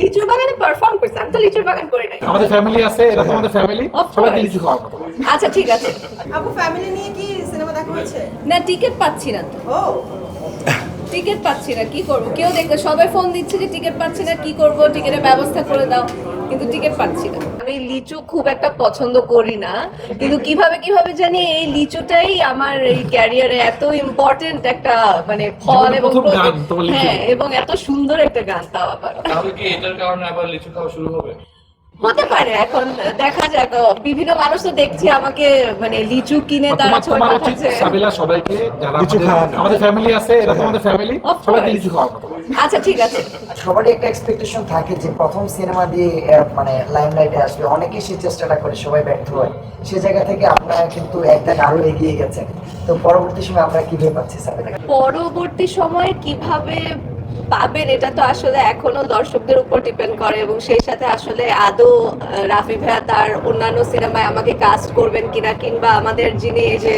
লিচুর বাগানে পারফর্ম করছে, আমি তো লিচুর বাগান করি নাই। আমাদের ফ্যামিলি আছে, এটা তো আমাদের ফ্যামিলি, সবাইকে লিচু খাওয়াবো। আচ্ছা ঠিক আছে। আপু ফ্যামিলি নিয়ে কি সিনেমা দেখা হয়েছে? না টিকিট পাচ্ছি না তো, ও টিকিট পাচ্ছি না, কি করব? কেউ দেখতে সবাই ফোন দিচ্ছে যে টিকিট পাচ্ছি না, কি করব, টিকিটের ব্যবস্থা করে দাও, কিন্তু টিকিট পাচ্ছি না। আমি লিচু খুব একটা পছন্দ করি না, কিন্তু কিভাবে জানি এই লিচুটাই আমার এই ক্যারিয়ারে এত ইম্পর্টেন্ট একটা মানে ফল এবং প্রথম গান তোমার লিচু। হ্যাঁ, এবং এত সুন্দর একটা গান তাও আবার। তাহলে কি এটার কারণে আবার লিচু খাওয়া শুরু হবে? হতে পারে, এখন দেখা যাক। বিভিন্ন মানুষ তো দেখছি আমাকে মানে লিচু কিনে তারা ছবি তোমার উচিত পাঠাচ্ছে। সাবিলা সবাইকে যারা লিচু খাওয়ানো। আমাদের ফ্যামিলি আছে, এটা তো আমাদের ফ্যামিলি, Of সবাইকে course. লিচু খাওয়াবো। আচ্ছা ঠিক আছে। সবারই একটা এক্সপেকটেশন থাকে যে প্রথম সিনেমা দিয়ে মানে লাইমলাইটে আসবে, অনেকেই সেই চেষ্টাটা করে, সবাই ব্যর্থ হয়। সে জায়গা থেকে আপনারা কিন্তু একটা আরো এগিয়ে গেছেন, তো পরবর্তী সময় আমরা কিভাবে পাচ্ছি সাবিলা? পরবর্তী সময়ে কিভাবে পাবেন এটা তো আসলে এখনো দর্শকদের উপর ডিপেন্ড করে, এবং সেই সাথে আসলে আদৌ রাফি ভাইয়া তার অন্যান্য সিনেমায় আমাকে কাস্ট করবেন কিনা, কিংবা আমাদের যিনি এই যে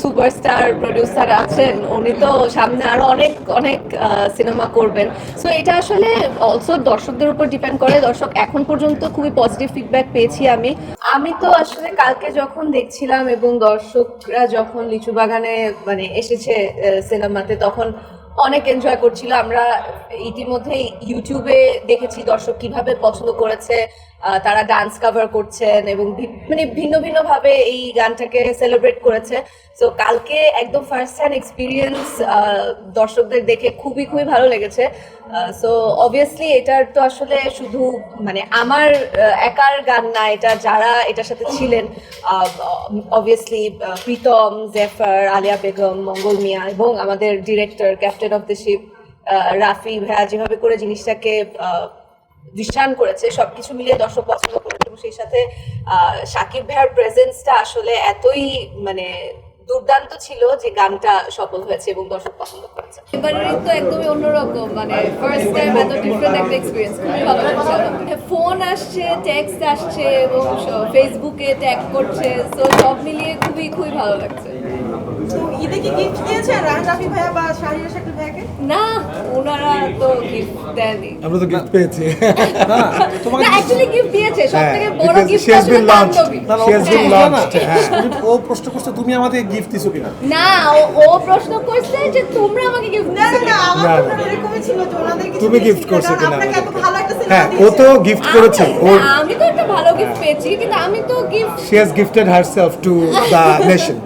সুপারস্টার প্রডিউসার আছেন উনি তো সামনে আরো অনেক অনেক সিনেমা করবেন। সো এটা আসলে অলসো দর্শকদের উপর ডিপেন্ড করে। দর্শক এখন পর্যন্ত খুবই পজিটিভ ফিডব্যাক পেয়েছি। আমি তো আসলে কালকে যখন দেখছিলাম এবং দর্শকরা যখন লিচু বাগানে মানে এসেছে সিনেমাতে, তখন অনেক এনজয় করছিল। আমরা ইতিমধ্যে ইউটিউবে দেখেছি দর্শক কিভাবে পছন্দ করেছে, তারা ডান্স কভার করছেন এবং মানে ভিন্ন ভিন্ন ভাবে এই গানটাকে সেলিব্রেট করেছে। সো কালকে একদম ফার্স্ট হ্যান্ড এক্সপিরিয়েন্স দর্শকদের দেখে খুবই ভালো লেগেছে। সো অবভিয়াসলি এটার তো আসলে শুধু মানে আমার একার গান না, এটা যারা এটার সাথে ছিলেন অবভিয়াসলি প্রীতম, জেফার, আলিয়া বেগম, মঙ্গল মিয়া এবং আমাদের director captain of the ship Rafi ভাইয়া যেভাবে করে জিনিসটাকে দৃশ্যায়ন করেছে, সবকিছু মিলিয়ে দর্শক পছন্দ করেছে। এবং সেই সাথে শাকিব ভাইয়ার প্রেজেন্সটা আসলে এতই মানে দুর্দান্ত ছিল যে গানটা সফল হয়েছে এবং দর্শক পছন্দ করেছে। এবারের তো একদমই অন্যরকম, মানে ফার্স্ট টাইম এত ডিফারেন্ট একটা এক্সপিরিয়েন্স, খুবই ভালো লাগছে। ফোন আসছে, টেক্সট আসছে এবং ফেসবুকে ট্যাগ করছে, সো সব মিলিয়ে খুবই ভালো লাগছে। তো ঈদে কি গিফট দিয়েছেন রাফি ভাইয়া বা শাহিরা শাকিল ভাইয়াকে? না, ওনারা তো গিফট দেয়নি। আমরা তো গিফট পেয়েছি। না অ্যাকচুয়ালি গিফট দিয়েছে, সবথেকে বড় gift she has been launched. বান্ধবী। She has been হ্যাঁ। launched. ও প্রশ্ন করছে তুমি আমাকে গিফট দিছো কিনা? না, ও প্রশ্ন করছে যে তোমরা আমাকে গিফট না দিছো। আমার তো এরকমই ছিল যে ওনাদের কিছু তুমি gift দিয়েছি, করছো কারণ কিনা আপনাকে এত ভালো একটা সিনেমা হ্যাঁ, ও দিয়েছে। তো গিফট করেছে। ও আমি তো একটা ভালো গিফট পেয়েছি, কিন্তু আমি তো gift she has gifted herself to the nation.